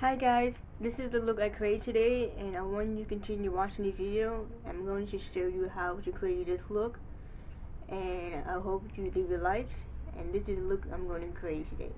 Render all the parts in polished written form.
Hi guys, this is the look I created today, and I want you to continue watching this video. I'm going to show you how to create this look, and I hope you leave a like, and this is the look I'm going to create today.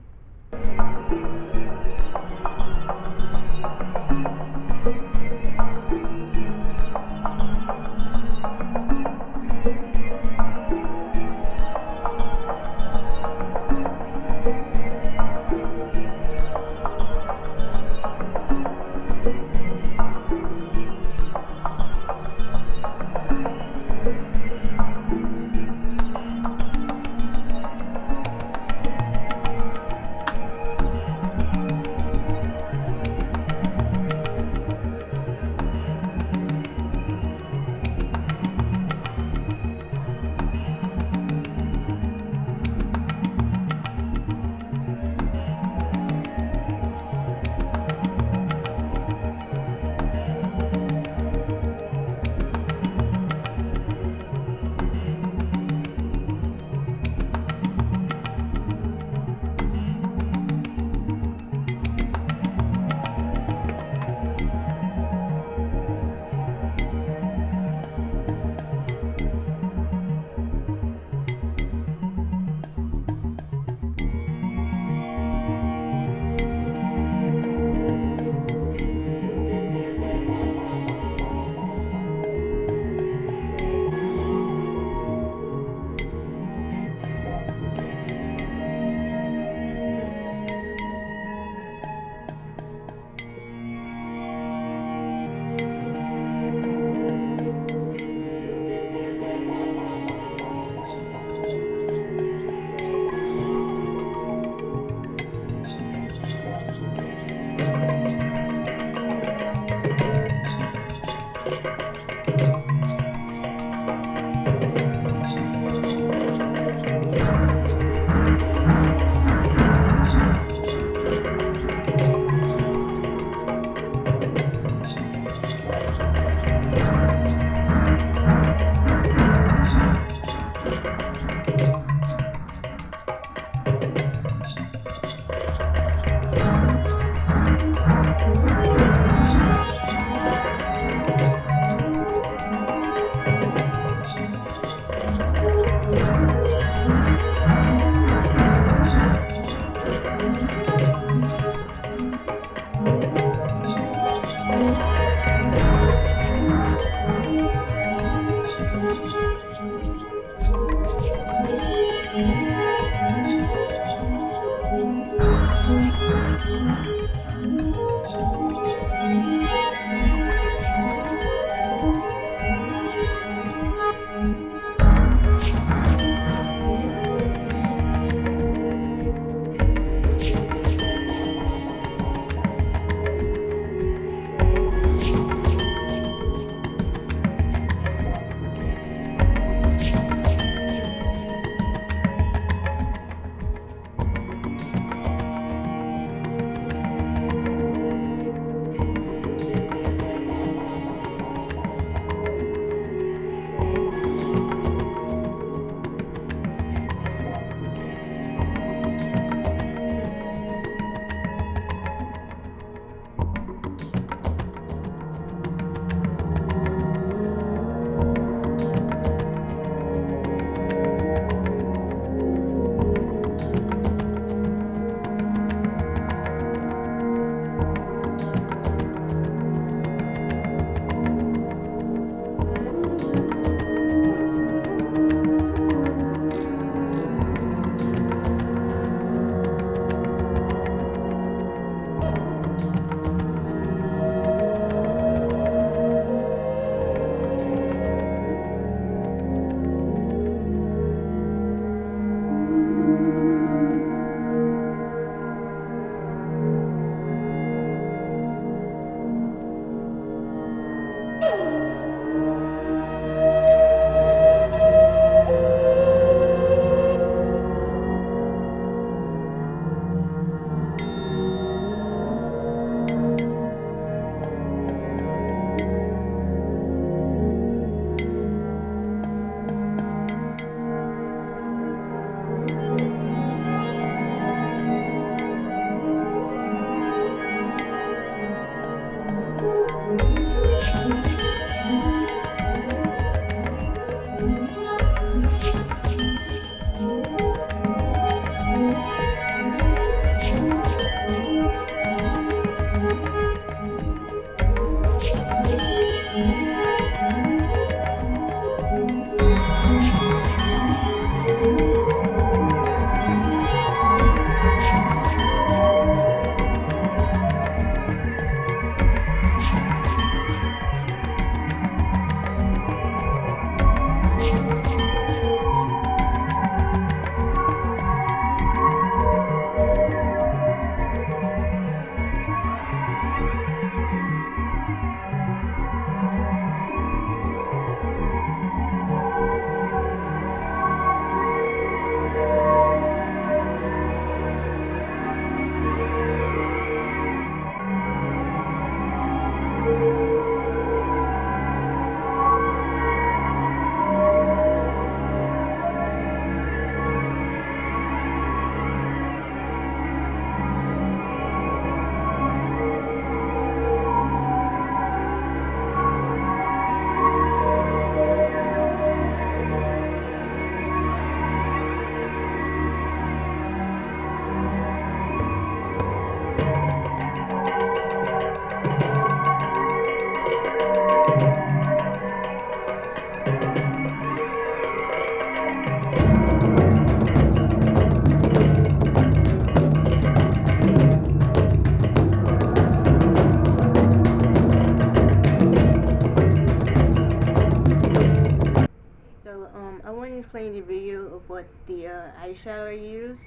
the eyeshadow I use.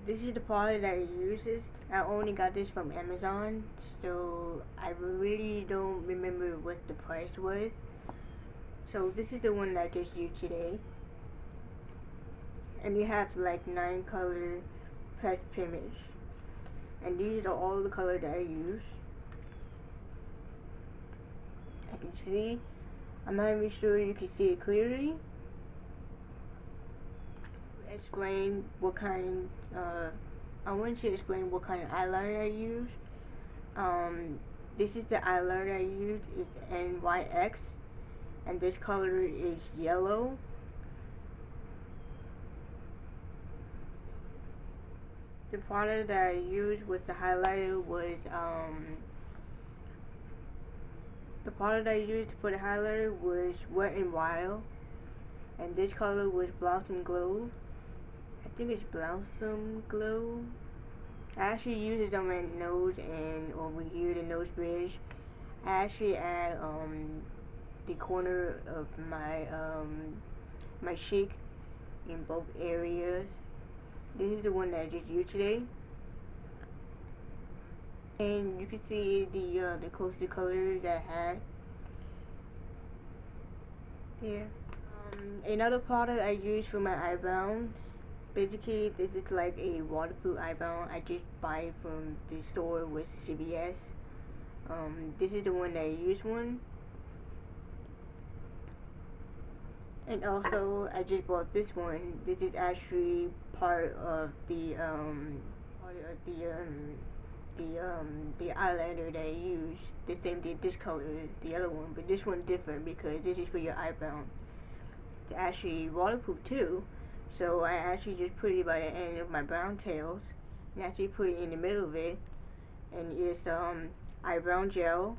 This is the palette that I uses. I only got this from Amazon, so I really don't remember what the price was. So this is the one that I just used today. And you have like 9 color press image. And these are all the colors that I use. I can see. I'm not even sure you can see it clearly. Explain what kind. I want you to explain what kind of eyeliner I use. This is the eyeliner I use. It's NYX, and this color is yellow. The product that I used with the highlighter was the product I used for the highlighter was Wet n Wild, and this color was Blossom Glow. I think it's Blossom Glow. I actually use it on my nose and over here, the nose bridge. I actually add the corner of my my cheek in both areas. This is the one that I just used today. And you can see the closer colors that I had here. Another product I use for my eyebrows. Basically, this is like a waterproof eyebrow. I just buy it from the store with CVS. This is the one that I use one. And also, I just bought this one. This is actually part of the the eyeliner that I use. The same thing, this color is the other one, but this one's different because this is for your eyebrow. It's actually waterproof too, so I actually just put it by the end of my brown tails, and actually put it in the middle of it, and it's eyebrow gel,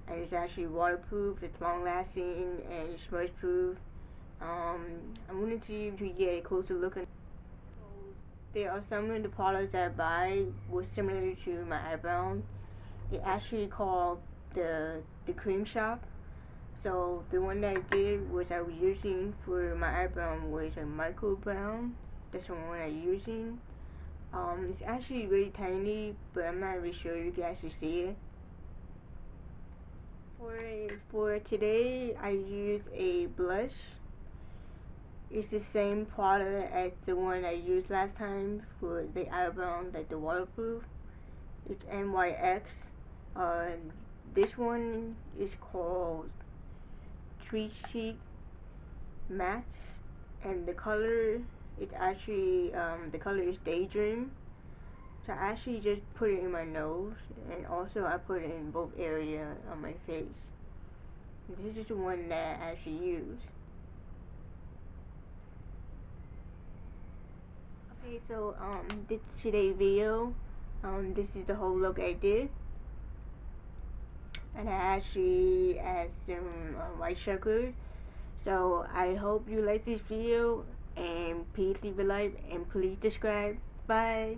and it's actually waterproof, it's long lasting, and it's smudge proof. I'm going to see if you get a closer look at. There are some of the products that I buy was similar to my eyebrows. It actually called the cream shop. So the one that I did was I was using for my eyebrow was a micro brown. That's the one I'm using. It's actually really tiny, but I'm not really sure you can actually see it. For today, I used a blush. It's the same product as the one I used last time for the eyebrow, like the waterproof. It's NYX. This one is called Sweet Cheek Matte, and the color is actually the color is Daydream. So I actually just put it in my nose, and also I put it in both areas on my face. This is the one that I actually use. Okay, so this is today's video. This is the whole look I did, and I actually add some white sugar. So I hope you like this video, and please leave a like and please subscribe. Bye.